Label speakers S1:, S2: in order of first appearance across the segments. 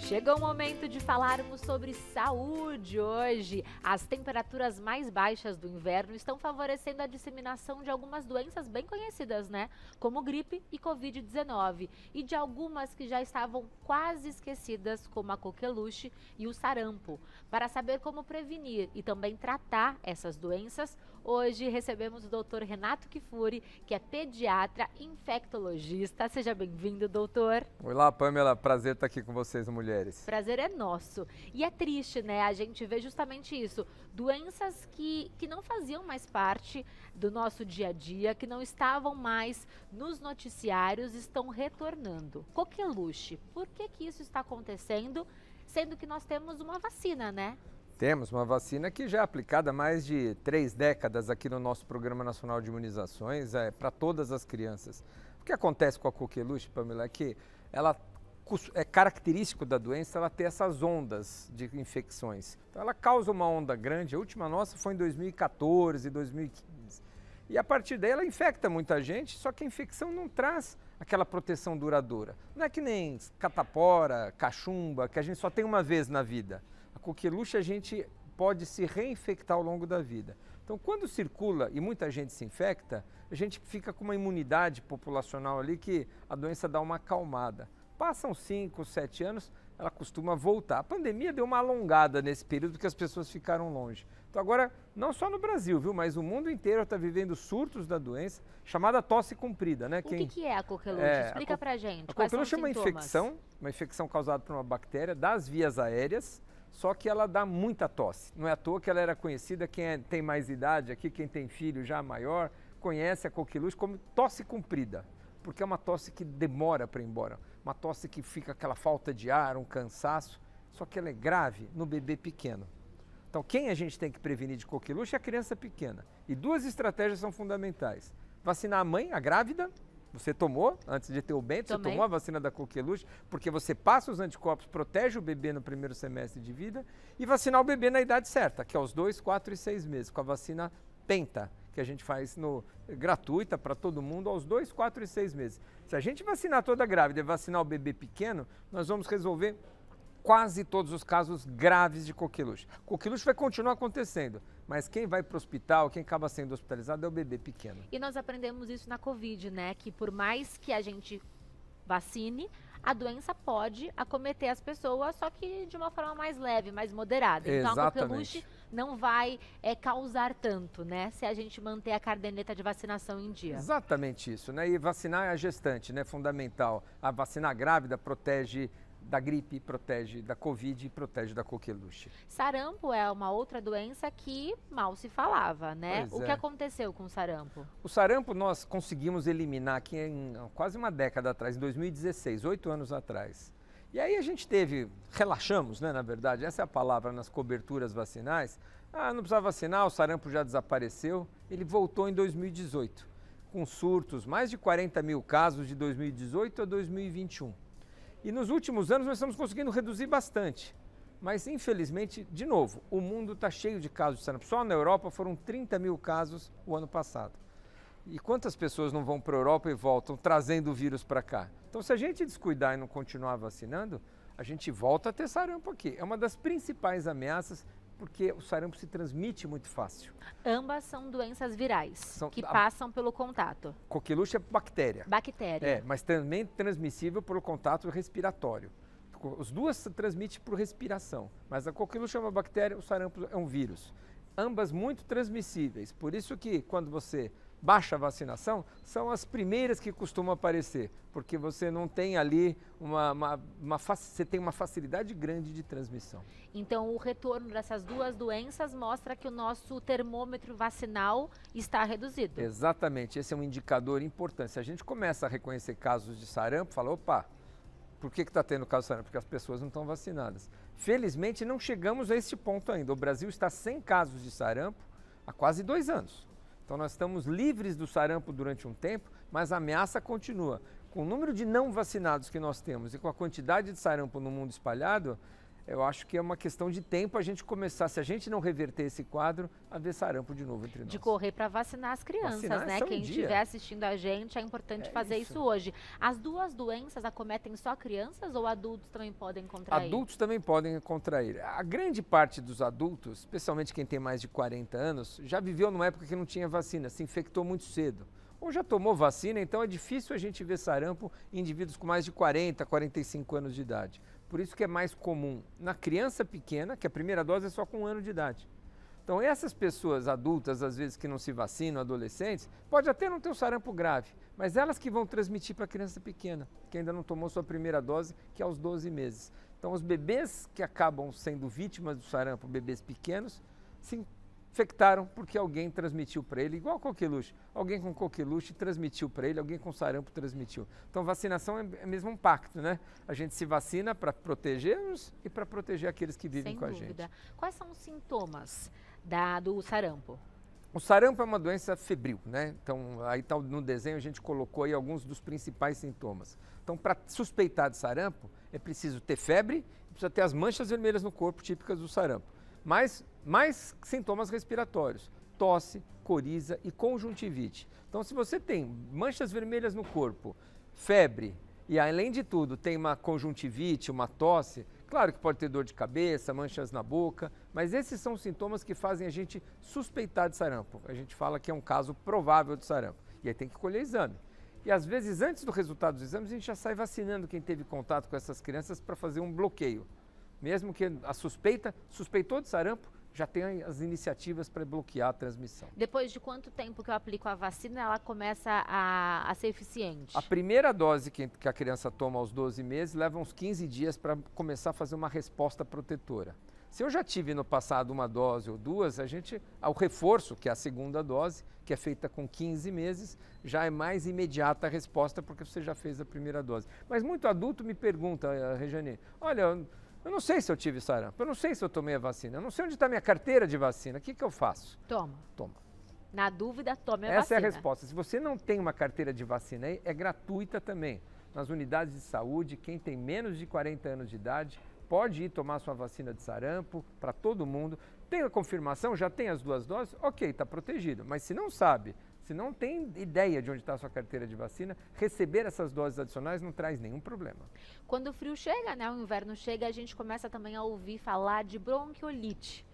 S1: Chegou o momento de falarmos sobre saúde hoje. As temperaturas mais baixas do inverno estão favorecendo a disseminação de algumas doenças bem conhecidas, né? Como gripe e Covid-19. E de algumas que já estavam quase esquecidas, como a coqueluche e o sarampo. Para saber como prevenir e também tratar essas doenças, hoje recebemos o Dr. Renato Kifuri, que é pediatra infectologista. Seja bem-vindo, doutor.
S2: Olá, Pamela. Prazer estar aqui com vocês, mulheres.
S1: Prazer é nosso. E é triste, né? A gente vê justamente isso. Doenças que não faziam mais parte do nosso dia a dia, que não estavam mais nos noticiários, estão retornando. Coqueluche, por que isso está acontecendo, sendo que nós temos uma vacina, né?
S2: Temos uma vacina que já é aplicada há mais de 3 décadas aqui no nosso Programa Nacional de Imunizações, para todas as crianças. O que acontece com a coqueluche, Pamela, é que é característico da doença ela ter essas ondas de infecções. Então ela causa uma onda grande, a última nossa foi em 2014, 2015. E a partir daí ela infecta muita gente, só que a infecção não traz aquela proteção duradoura. Não é que nem catapora, cachumba, que a gente só tem uma vez na vida. A coqueluche a gente pode se reinfectar ao longo da vida. Então quando circula e muita gente se infecta, a gente fica com uma imunidade populacional ali que a doença dá uma acalmada. Passam 5, 7 anos, ela costuma voltar. A pandemia deu uma alongada nesse período porque as pessoas ficaram longe. Então agora, não só no Brasil, viu, mas o mundo inteiro está vivendo surtos da doença chamada tosse comprida, né?
S1: O que é a coqueluche? Explica pra gente.
S2: A coqueluche é uma infecção causada por uma bactéria das vias aéreas, só que ela dá muita tosse. Não é à toa que ela era conhecida, tem mais idade aqui, quem tem filho já maior, conhece a coqueluche como tosse comprida, porque é uma tosse que demora para ir embora. Uma tosse que fica aquela falta de ar, um cansaço, só que ela é grave no bebê pequeno. Então, quem a gente tem que prevenir de coqueluche é a criança pequena. E 2 estratégias são fundamentais. Vacinar a mãe, a grávida, você tomou, antes de ter o Bento, você tomou a vacina da coqueluche, porque você passa os anticorpos, protege o bebê no primeiro semestre de vida, e vacinar o bebê na idade certa, que é aos 2, 4 e 6 meses, com a vacina Penta, que a gente faz gratuita para todo mundo aos 2, 4 e 6 meses. Se a gente vacinar toda a grávida e vacinar o bebê pequeno, nós vamos resolver quase todos os casos graves de coqueluche. Coqueluche vai continuar acontecendo, mas quem vai para o hospital, quem acaba sendo hospitalizado é o bebê pequeno.
S1: E nós aprendemos isso na Covid, né? Que por mais que a gente vacine, a doença pode acometer as pessoas, só que de uma forma mais leve, mais moderada. Então a coqueluche não vai causar tanto, né? Se a gente manter a caderneta de vacinação em dia.
S2: Exatamente isso, né? E vacinar a gestante, né? Fundamental. A vacina grávida protege da gripe, protege da Covid e protege da coqueluche.
S1: Sarampo é uma outra doença que mal se falava, né? O que aconteceu com o sarampo?
S2: O sarampo nós conseguimos eliminar aqui em quase uma década atrás, em 2016, 8 anos atrás. E aí a gente relaxamos, né, na verdade, essa é a palavra nas coberturas vacinais. Não precisa vacinar, o sarampo já desapareceu. Ele voltou em 2018, com surtos, mais de 40 mil casos de 2018 a 2021. E nos últimos anos nós estamos conseguindo reduzir bastante. Mas, infelizmente, de novo, o mundo está cheio de casos de sarampo. Só na Europa foram 30 mil casos o ano passado. E quantas pessoas não vão para a Europa e voltam trazendo o vírus para cá? Então, se a gente descuidar e não continuar vacinando, a gente volta a ter sarampo aqui. É uma das principais ameaças, porque o sarampo se transmite muito fácil.
S1: Ambas são doenças virais, que passam pelo contato.
S2: Coqueluche é bactéria.
S1: Bactéria.
S2: Mas também transmissível pelo contato respiratório. As duas se transmitem por respiração, mas a coqueluche é uma bactéria, o sarampo é um vírus. Ambas muito transmissíveis, por isso que quando você baixa a vacinação, são as primeiras que costumam aparecer, porque você não tem ali você tem uma facilidade grande de transmissão.
S1: Então, o retorno dessas duas doenças mostra que o nosso termômetro vacinal está reduzido.
S2: Exatamente, esse é um indicador importante. Se a gente começa a reconhecer casos de sarampo, fala, opa, por que está tendo caso de sarampo? Porque as pessoas não estão vacinadas. Felizmente, não chegamos a este ponto ainda. O Brasil está sem casos de sarampo há quase 2 anos. Então nós estamos livres do sarampo durante um tempo, mas a ameaça continua. Com o número de não vacinados que nós temos e com a quantidade de sarampo no mundo espalhado, eu acho que é uma questão de tempo a gente começar, se a gente não reverter esse quadro, a ver sarampo de novo entre nós.
S1: De correr para vacinar as crianças, né? Quem estiver assistindo a gente, é importante fazer isso hoje. As duas doenças acometem só crianças ou adultos também podem contrair?
S2: Adultos também podem contrair. A grande parte dos adultos, especialmente quem tem mais de 40 anos, já viveu numa época que não tinha vacina, se infectou muito cedo. Ou já tomou vacina, então é difícil a gente ver sarampo em indivíduos com mais de 40, 45 anos de idade. Por isso que é mais comum na criança pequena, que a primeira dose é só com 1 ano de idade. Então essas pessoas adultas, às vezes que não se vacinam, adolescentes, pode até não ter um sarampo grave, mas elas que vão transmitir para a criança pequena, que ainda não tomou sua primeira dose, que é aos 12 meses. Então os bebês que acabam sendo vítimas do sarampo, bebês pequenos, se infectaram porque alguém transmitiu para ele, igual coqueluche. Alguém com coqueluche transmitiu para ele, alguém com sarampo transmitiu. Então vacinação é mesmo um pacto, né? A gente se vacina para proteger-nos e para proteger aqueles que vivem com a gente.
S1: Quais são os sintomas do sarampo?
S2: O sarampo é uma doença febril, né? Então, aí tá, no desenho a gente colocou aí alguns dos principais sintomas. Então, para suspeitar de sarampo, é preciso ter febre, precisa ter as manchas vermelhas no corpo, típicas do sarampo. Mas mais sintomas respiratórios, tosse, coriza e conjuntivite. Então, se você tem manchas vermelhas no corpo, febre e, além de tudo, tem uma conjuntivite, uma tosse, claro que pode ter dor de cabeça, manchas na boca, mas esses são os sintomas que fazem a gente suspeitar de sarampo. A gente fala que é um caso provável de sarampo. E aí tem que colher exame. E às vezes, antes do resultado dos exames, a gente já sai vacinando quem teve contato com essas crianças para fazer um bloqueio. Mesmo que a suspeitou de sarampo, já tem as iniciativas para bloquear a transmissão.
S1: Depois de quanto tempo que eu aplico a vacina, ela começa a ser eficiente?
S2: A primeira dose que a criança toma aos 12 meses leva uns 15 dias para começar a fazer uma resposta protetora. Se eu já tive no passado uma dose ou duas, o reforço, que é a segunda dose, que é feita com 15 meses, já é mais imediata a resposta porque você já fez a primeira dose. Mas muito adulto me pergunta, Rejane, olha, eu não sei se eu tive sarampo, eu não sei se eu tomei a vacina, eu não sei onde está minha carteira de vacina, o que eu faço?
S1: Toma. Na dúvida, tome a
S2: vacina. Essa é a resposta. Se você não tem uma carteira de vacina, é gratuita também. Nas unidades de saúde, quem tem menos de 40 anos de idade pode ir tomar sua vacina de sarampo para todo mundo. Tem a confirmação, já tem as 2 doses, ok, está protegido. Mas se não sabe, se não tem ideia de onde está a sua carteira de vacina, receber essas doses adicionais não traz nenhum problema.
S1: Quando o frio chega, né, o inverno chega, a gente começa também a ouvir falar de bronquiolite,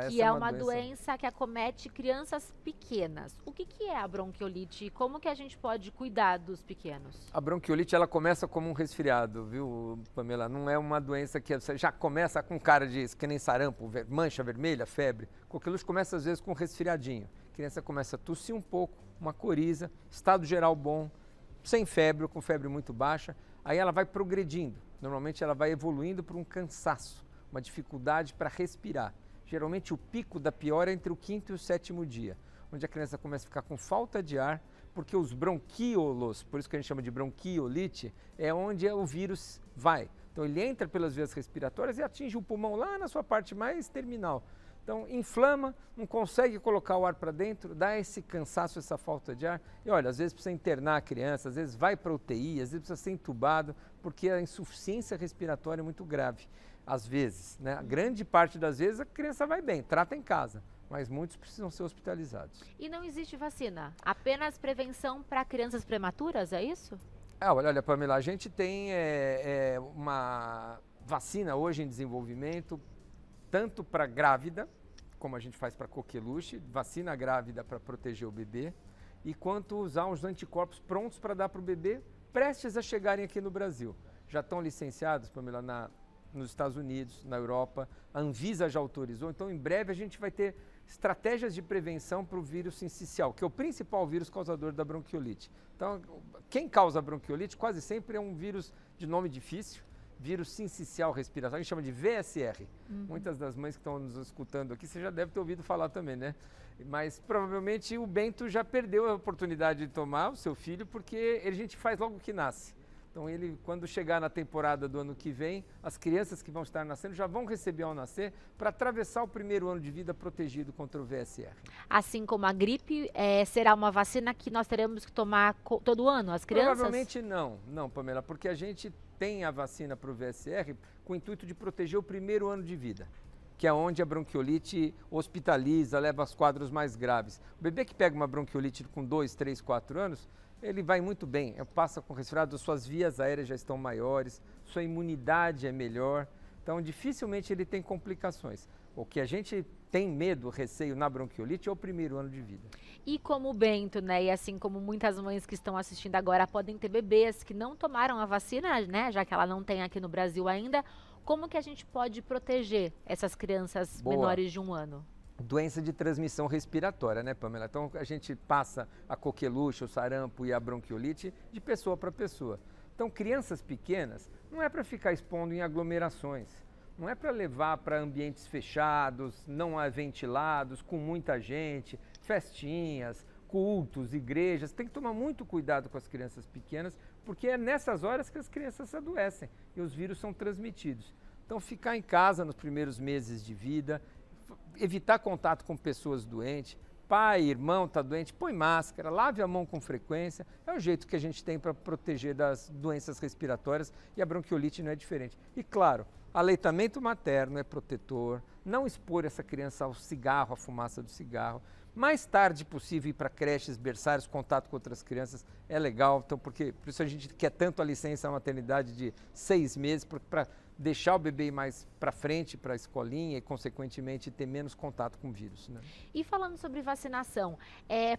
S1: que é uma doença que acomete crianças pequenas. O que é a bronquiolite e como que a gente pode cuidar dos pequenos?
S2: A bronquiolite, ela começa como um resfriado, viu, Pamela? Não é uma doença que você já começa com cara de, que nem sarampo, mancha vermelha, febre. Coqueluche começa às vezes com um resfriadinho. A criança começa a tossir um pouco, uma coriza, estado geral bom, sem febre ou com febre muito baixa, aí ela vai progredindo. Normalmente ela vai evoluindo para um cansaço, uma dificuldade para respirar. Geralmente o pico da piora é entre o 5º e o 7º dia, onde a criança começa a ficar com falta de ar, porque os bronquíolos, por isso que a gente chama de bronquiolite, é onde o vírus vai. Então ele entra pelas vias respiratórias e atinge o pulmão lá na sua parte mais terminal. Então, inflama, não consegue colocar o ar para dentro, dá esse cansaço, essa falta de ar. E olha, às vezes precisa internar a criança, às vezes vai para UTI, às vezes precisa ser entubado, porque a insuficiência respiratória é muito grave. Às vezes, né? A grande parte das vezes a criança vai bem, trata em casa, mas muitos precisam ser hospitalizados.
S1: E não existe vacina? Apenas prevenção para crianças prematuras, é isso?
S2: Olha, Pamela, a gente tem uma vacina hoje em desenvolvimento, tanto para grávida, como a gente faz para coqueluche, vacina grávida para proteger o bebê, e quanto usar os anticorpos prontos para dar para o bebê, prestes a chegarem aqui no Brasil. Já estão licenciados, Pamela, nos Estados Unidos, na Europa, a Anvisa já autorizou, então em breve a gente vai ter estratégias de prevenção para o vírus sincicial, que é o principal vírus causador da bronquiolite. Então, quem causa a bronquiolite quase sempre é um vírus de nome difícil, vírus sincicial respiratório, a gente chama de VSR. Muitas das mães que estão nos escutando aqui, você já deve ter ouvido falar também, né? Mas provavelmente o Bento já perdeu a oportunidade de tomar, o seu filho, porque a gente faz logo que nasce. Então ele, quando chegar na temporada do ano que vem, as crianças que vão estar nascendo já vão receber ao nascer para atravessar o primeiro ano de vida protegido contra o VSR.
S1: Assim como a gripe, será uma vacina que nós teremos que tomar todo ano, as crianças?
S2: Provavelmente não, Pamela, porque a gente tem a vacina para o VSR com o intuito de proteger o primeiro ano de vida, que é onde a bronquiolite hospitaliza, leva aos quadros mais graves. O bebê que pega uma bronquiolite com 2, 3, 4 anos, ele vai muito bem, passa com resfriado, suas vias aéreas já estão maiores, sua imunidade é melhor, então dificilmente ele tem complicações. O que a gente tem medo, receio na bronquiolite é o primeiro ano de vida.
S1: E como o Bento, né, e assim como muitas mães que estão assistindo agora podem ter bebês que não tomaram a vacina, né, já que ela não tem aqui no Brasil ainda, como que a gente pode proteger essas crianças menores de 1 ano?
S2: Doença de transmissão respiratória, né, Pamela? Então a gente passa a coqueluche, o sarampo e a bronquiolite de pessoa para pessoa. Então crianças pequenas não é para ficar expondo em aglomerações. Não é para levar para ambientes fechados, não ventilados, com muita gente, festinhas, cultos, igrejas. Tem que tomar muito cuidado com as crianças pequenas, porque é nessas horas que as crianças adoecem e os vírus são transmitidos. Então, ficar em casa nos primeiros meses de vida, evitar contato com pessoas doentes. Pai, irmão está doente, põe máscara, lave a mão com frequência. É o jeito que a gente tem para proteger das doenças respiratórias e a bronquiolite não é diferente. E claro, aleitamento materno é protetor, não expor essa criança ao cigarro, à fumaça do cigarro. Mais tarde possível ir para creches, berçários, contato com outras crianças é legal, então, por isso a gente quer tanto a licença maternidade de 6 meses, para deixar o bebê ir mais para frente, para a escolinha e, consequentemente, ter menos contato com o vírus. Né?
S1: E falando sobre vacinação,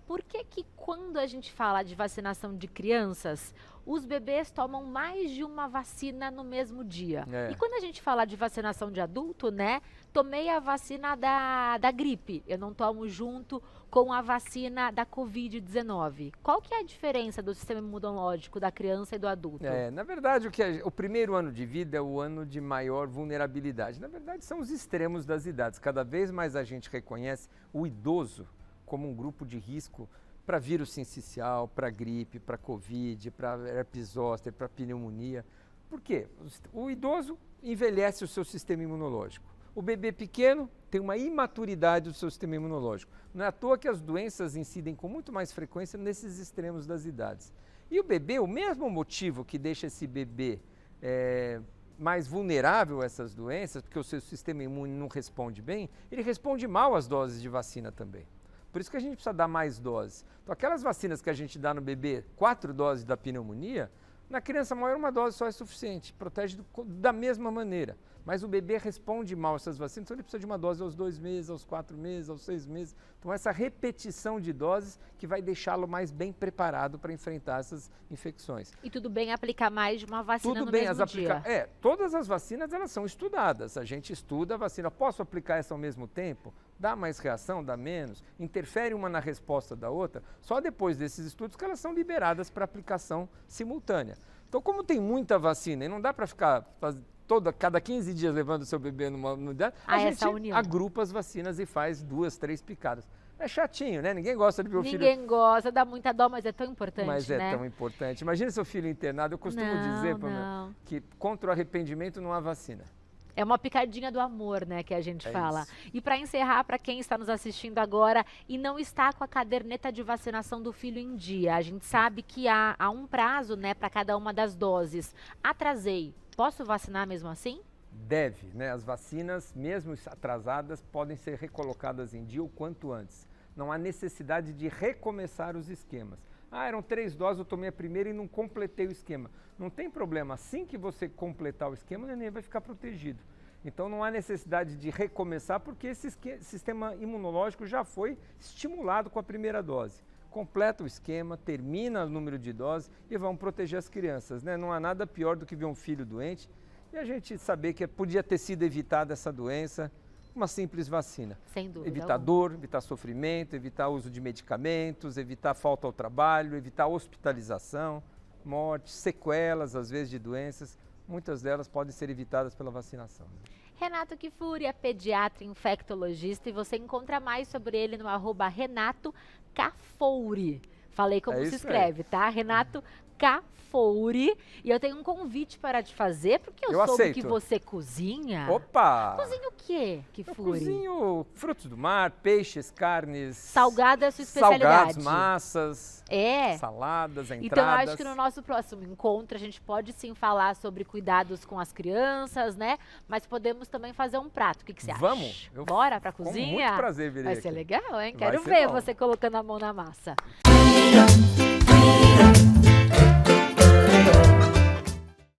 S1: por que quando a gente fala de vacinação de crianças, os bebês tomam mais de uma vacina no mesmo dia? E quando a gente fala de vacinação de adulto, né, tomei a vacina da gripe, eu não tomo junto com a vacina da Covid-19. Qual que é a diferença do sistema imunológico da criança e do adulto?
S2: Na verdade, o primeiro ano de vida é o ano de maior vulnerabilidade. Na verdade, são os extremos das idades. Cada vez mais a gente reconhece o idoso como um grupo de risco para vírus sincicial, para gripe, para Covid, para herpes zoster, para pneumonia. Por quê? O idoso envelhece o seu sistema imunológico. O bebê pequeno tem uma imaturidade do seu sistema imunológico. Não é à toa que as doenças incidem com muito mais frequência nesses extremos das idades. E o bebê, o mesmo motivo que deixa esse bebê mais vulnerável a essas doenças, porque o seu sistema imune não responde bem, ele responde mal às doses de vacina também. Por isso que a gente precisa dar mais doses. Então, aquelas vacinas que a gente dá no bebê, 4 doses da pneumonia, na criança maior uma dose só é suficiente, protege da mesma maneira. Mas o bebê responde mal a essas vacinas, então ele precisa de uma dose aos 2 meses, aos 4 meses, aos 6 meses. Então essa repetição de doses que vai deixá-lo mais bem preparado para enfrentar essas infecções.
S1: E tudo bem aplicar mais de uma vacina
S2: tudo
S1: no
S2: bem,
S1: mesmo dia?
S2: Todas as vacinas elas são estudadas. A gente estuda a vacina. Posso aplicar essa ao mesmo tempo? Dá mais reação, dá menos? Interfere uma na resposta da outra? Só depois desses estudos que elas são liberadas para aplicação simultânea. Então, como tem muita vacina e não dá para ficar cada 15 dias levando o seu bebê numa unidade, a gente agrupa as vacinas e faz 2, 3 picadas. É chatinho, né? Ninguém gosta de ver o filho...
S1: Ninguém gosta, dá muita dó, mas é tão importante,
S2: Mas é tão importante. Imagina seu filho internado. Eu costumo dizer, Pamela, que contra o arrependimento não há vacina.
S1: É uma picadinha do amor, né, que a gente fala.
S2: Isso.
S1: E para encerrar, para quem está nos assistindo agora e não está com a caderneta de vacinação do filho em dia, a gente sabe que há um prazo, né, para cada uma das doses. Atrasei, posso vacinar mesmo assim?
S2: Deve, né? As vacinas, mesmo atrasadas, podem ser recolocadas em dia o quanto antes. Não há necessidade de recomeçar os esquemas. Eram 3 doses, eu tomei a primeira e não completei o esquema. Não tem problema, assim que você completar o esquema, o neném vai ficar protegido. Então não há necessidade de recomeçar, porque esse sistema imunológico já foi estimulado com a primeira dose. Completa o esquema, termina o número de doses e vão proteger as crianças, né? Não há nada pior do que ver um filho doente e a gente saber que podia ter sido evitada essa doença. Uma simples vacina.
S1: Sem dúvida.
S2: Evitar dor, evitar sofrimento, evitar uso de medicamentos, evitar falta ao trabalho, evitar hospitalização, morte, sequelas, às vezes, de doenças. Muitas delas podem ser evitadas pela vacinação.
S1: Renato Kfouri é pediatra infectologista e você encontra mais sobre ele no @Renato Cafouri. Falei como
S2: É
S1: se
S2: isso aí.
S1: escreve, tá? Renato Cafouri. E eu tenho um convite para te fazer, porque eu soube
S2: aceito.
S1: que você cozinha.
S2: Opa!
S1: Cozinha o quê,
S2: Eu
S1: Kfouri?
S2: cozinho frutos do mar, peixes, carnes.
S1: Salgado é a sua especialidade.
S2: Salgados, massas,
S1: É.
S2: saladas, entradas.
S1: Então, eu acho que no nosso próximo encontro a gente pode sim falar sobre cuidados com as crianças, né? Mas podemos também fazer um prato. O que você acha?
S2: Vamos.
S1: Bora pra
S2: Com
S1: cozinha?
S2: muito prazer virei
S1: Vai ser
S2: aqui.
S1: legal, hein?
S2: Vai
S1: Quero
S2: ser
S1: ver
S2: bom.
S1: você colocando a mão na massa.